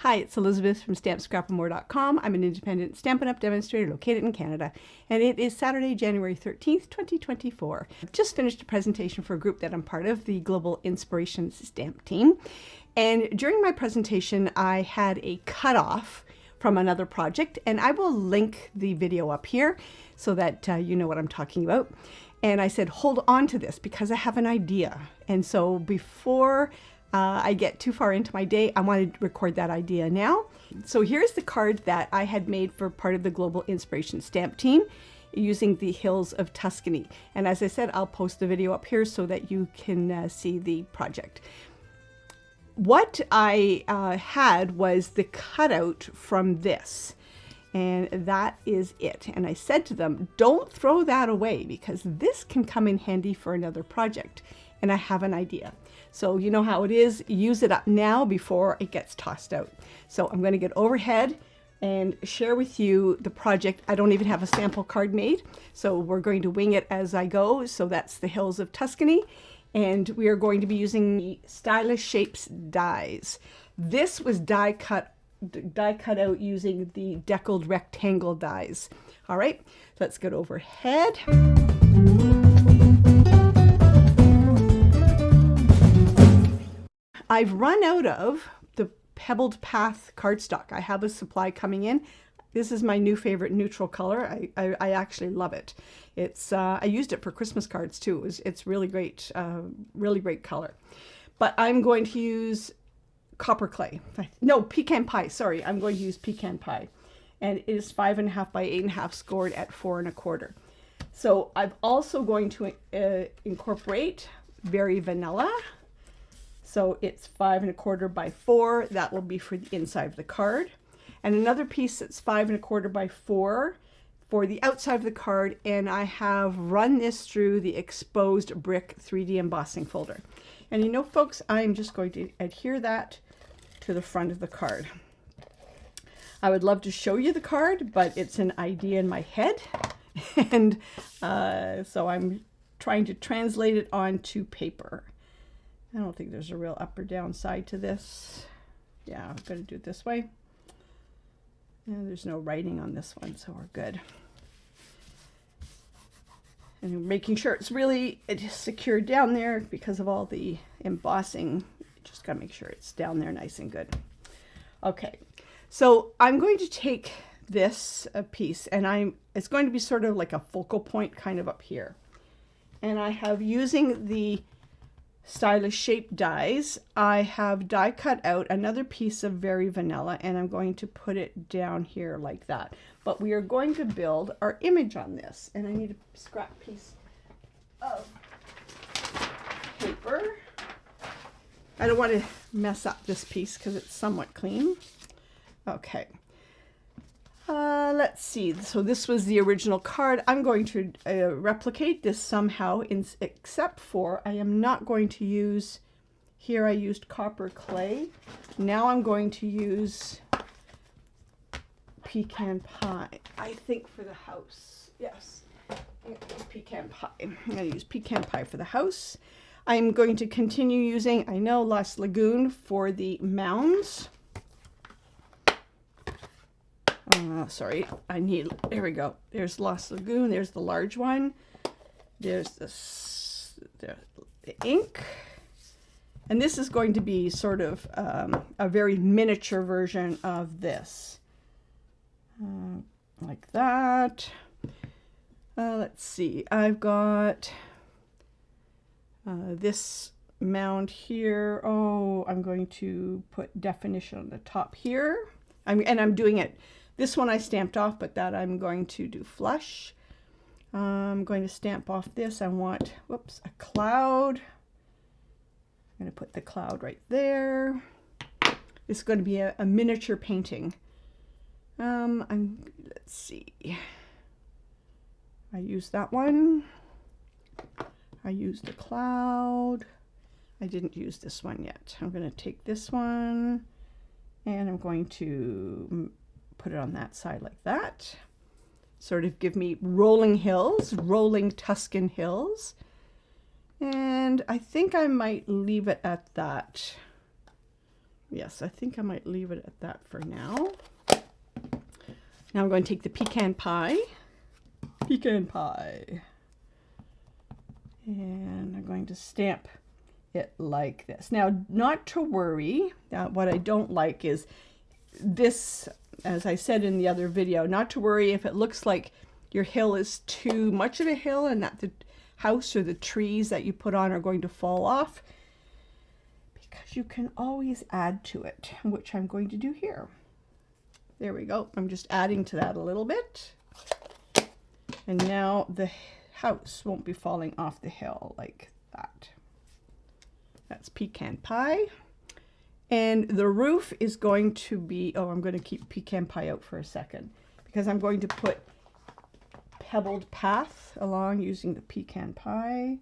Hi, it's Elizabeth from StampScrapandMore.com. I'm an independent Stampin' Up! Demonstrator located in Canada, and it is Saturday, January 13th, 2024. I've just finished a presentation for a group that I'm part of, the Global Inspiration Stamp Team. And during my presentation, I had a cutoff from another project, and I will link the video up here so that you know what I'm talking about. And I said, hold on to this because I have an idea. And so before I get too far into my day, I wanted to record that idea now. So here's the card that I had made for part of the Global Inspiration Stamp Team using the Hills of Tuscany. And as I said, I'll post the video up here so that you can see the project. What I had was the cutout from this. And that is it. And I said to them, don't throw that away because this can come in handy for another project. And I have an idea. So you know how it is, use it up now before it gets tossed out. So I'm going to get overhead and share with you the project. I don't even have a sample card made, so we're going to wing it as I go. So that's the Hills of Tuscany, and we are going to be using the Stylish Shapes dies. This was die cut out using the deckled rectangle dies. All right, let's get overhead. I've run out of the Pebbled Path cardstock. I have a supply coming in. This is my new favorite neutral color. I actually love it. It's I used it for Christmas cards too. It's really great color. But I'm going to use copper clay. No, pecan pie. Sorry, I'm going to use pecan pie, and it is 5.5 by 8.5 scored at 4 1/4. So I'm also going to incorporate Berry Vanilla. So it's 5 1/4 by 4. That will be for the inside of the card. And another piece that's 5 1/4 by 4 for the outside of the card. And I have run this through the exposed brick 3D embossing folder. And you know, folks, I'm just going to adhere that to the front of the card. I would love to show you the card, but it's an idea in my head. And so I'm trying to translate it onto paper. I don't think there's a real up or down side to this. Yeah, I'm going to do it this way. And there's no writing on this one, so we're good. And making sure it's really secured down there because of all the embossing. Just got to make sure it's down there nice and good. Okay, so I'm going to take this piece, and it's going to be sort of like a focal point kind of up here. And I have, using the Stylish Shape dies, I have die cut out another piece of Berry Vanilla, and I'm going to put it down here like that. But we are going to build our image on this, and I need a scrap piece of paper. I don't want to mess up this piece because it's somewhat clean. Okay. Let's see. So this was the original card. I'm going to replicate this somehow, except for I am not going to use, here I used copper clay. Now I'm going to use pecan pie, I think, for the house. Yes, pecan pie. I'm going to use pecan pie for the house. I'm going to continue using, I know, Lost Lagoon for the mounds. Sorry, there we go. There's Lost Lagoon. There's the large one. There's the ink. And this is going to be sort of a very miniature version of this. Like that. Let's see. I've got this mound here. Oh, I'm going to put definition on the top here. I'm doing it. This one I stamped off, but that I'm going to do flush. I'm going to stamp off this. I want, whoops, a cloud. I'm going to put the cloud right there. This is going to be a miniature painting. Let's see. I used that one. I used the cloud. I didn't use this one yet. I'm going to take this one, and I'm going to put it on that side like that. Sort of give me rolling hills, rolling Tuscan hills. And I think I might leave it at that. Yes, I think I might leave it at that for now. Now I'm going to take the pecan pie. Pecan pie. And I'm going to stamp it like this. Now, not to worry. What I don't like is this, as I said in the other video, not to worry if it looks like your hill is too much of a hill and that the house or the trees that you put on are going to fall off, because you can always add to it, which I'm going to do here. There we go. I'm just adding to that a little bit. And now the house won't be falling off the hill like that. That's pecan pie. And the roof is going to be, oh, I'm going to keep pecan pie out for a second because I'm going to put pebbled path along using the pecan pie.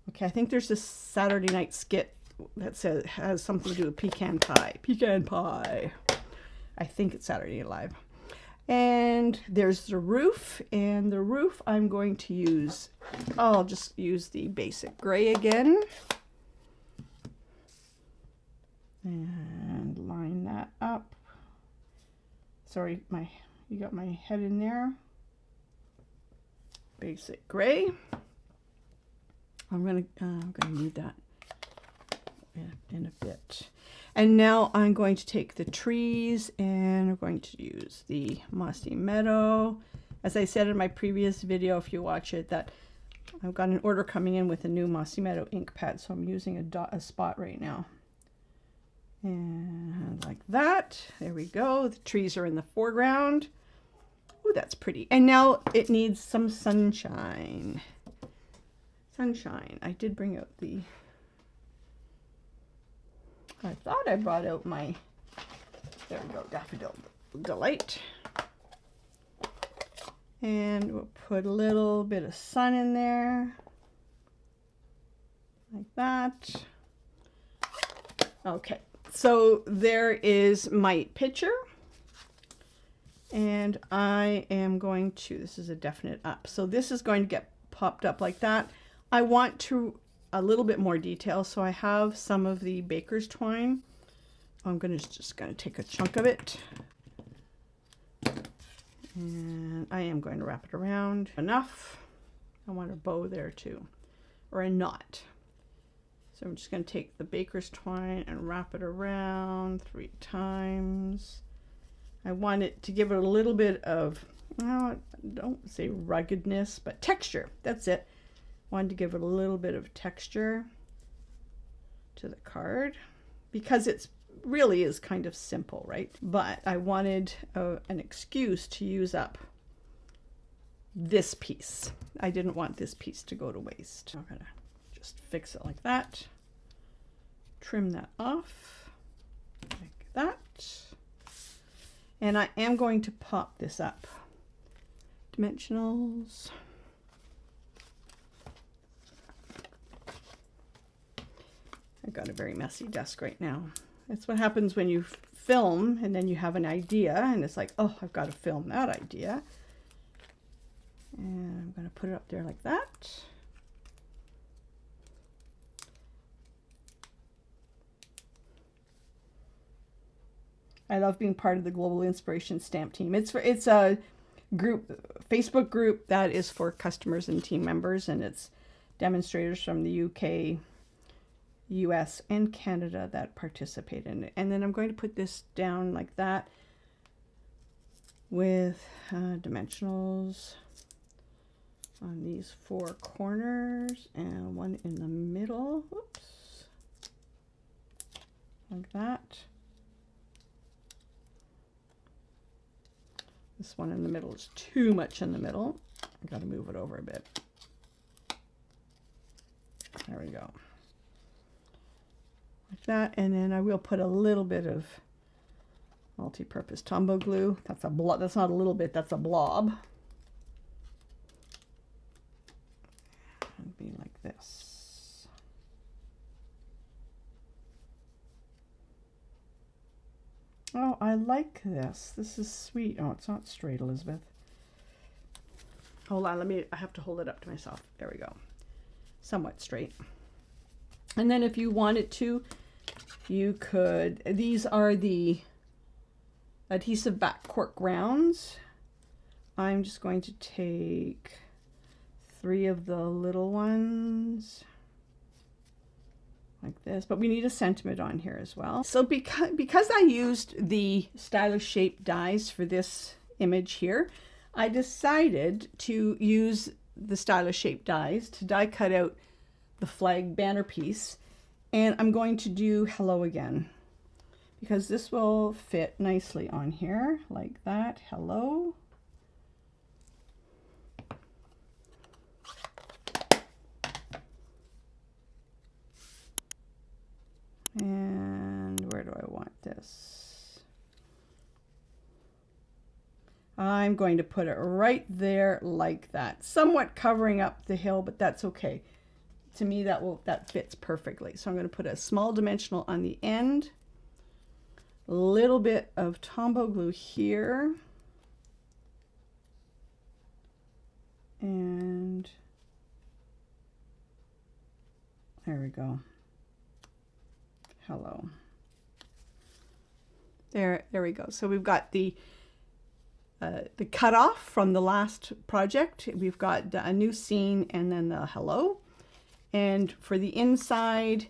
Okay, I think there's this Saturday night skit that says has something to do with pecan pie. Pecan pie. I think it's Saturday Night Live. And there's the roof, and the roof I'm going to use, I'll just use the basic gray again. And line that up. Sorry, you got my head in there. Basic gray. I'm gonna need that in a bit. And now I'm going to take the trees and I'm going to use the mossy meadow. As I said in my previous video, if you watch it, that I've got an order coming in with a new mossy meadow ink pad, so I'm using a spot right now. And like that. There we go. The trees are in the foreground. Oh, that's pretty. And now it needs some sunshine. Sunshine. I did bring out the... I thought I brought out my... There we go. Daffodil Delight. And we'll put a little bit of sun in there. Like that. Okay. So there is my picture, and I am going to, this is a definite up. So this is going to get popped up like that. I want to a little bit more detail. So I have some of the baker's twine. I'm just going to take a chunk of it, and I am going to wrap it around enough. I want a bow there too, or a knot. So I'm just going to take the baker's twine and wrap it around 3 times. I want it to give it a little bit of, well, don't say ruggedness, but texture. That's it. I wanted to give it a little bit of texture to the card because it's really is kind of simple, right? But I wanted an excuse to use up this piece. I didn't want this piece to go to waste. I'm going to just fix it like that. Trim that off like that. And I am going to pop this up. Dimensionals. I've got a very messy desk right now. That's what happens when you film and then you have an idea and it's like, oh, I've got to film that idea. And I'm going to put it up there like that. I love being part of the Global Inspiration stamp team. It's a group, Facebook group that is for customers and team members, and it's demonstrators from the UK, US, and Canada that participate in it. And then I'm going to put this down like that with dimensionals on these 4 corners and one in the middle. Whoops. Like that. This one in the middle is too much in the middle. I got to move it over a bit. There we go. Like that. And then I will put a little bit of multi-purpose Tombow glue. That's a blob. That's not a little bit. That's a blob. And be like this. Oh, I like this. This is sweet. Oh, it's not straight, Elizabeth. Hold on, I have to hold it up to myself. There we go. Somewhat straight. And then if you wanted to, you could, these are the adhesive back cork rounds. I'm just going to take 3 of the little ones like this, but we need a sentiment on here as well. So because I used the stylish shape dies for this image here, I decided to use the stylish shape dies to die cut out the flag banner piece, and I'm going to do hello again because this will fit nicely on here like that. Hello. And where do I want this? I'm going to put it right there like that, somewhat covering up the hill, but that's okay. To me, that fits perfectly. So I'm going to put a small dimensional on the end, a little bit of Tombow glue here, and there we go. Hello. There we go. So we've got the cutoff from the last project. We've got a new scene and then the hello. And for the inside,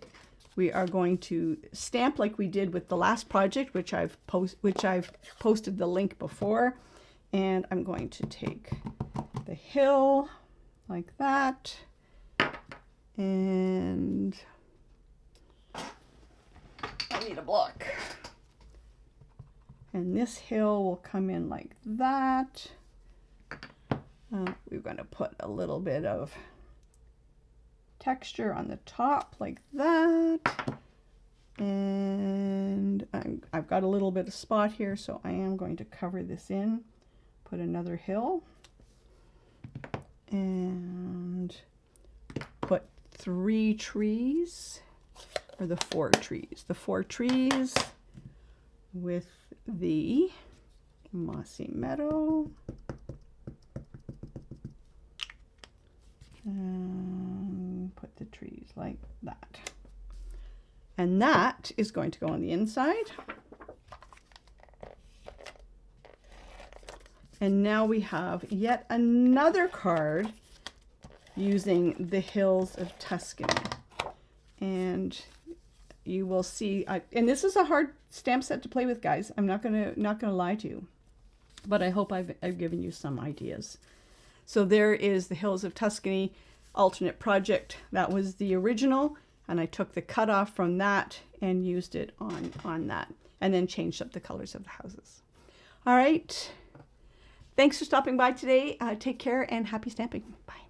we are going to stamp like we did with the last project, which I've posted the link before. And I'm going to take the hill like that, and I need a block. And this hill will come in like that. We're going to put a little bit of texture on the top like that. And I've got a little bit of spot here, so I am going to cover this in. Put another hill. And put 3 trees. Or the 4 trees. The 4 trees with the mossy meadow. And put the trees like that. And that is going to go on the inside. And now we have yet another card using the Hills of Tuscany. And you will see, and this is a hard stamp set to play with, guys. I'm not gonna lie to you, but I hope I've given you some ideas. So there is the Hills of Tuscany alternate project. That was the original, and I took the cutoff from that and used it on that, and then changed up the colors of the houses. All right. Thanks for stopping by today. Take care and happy stamping. Bye.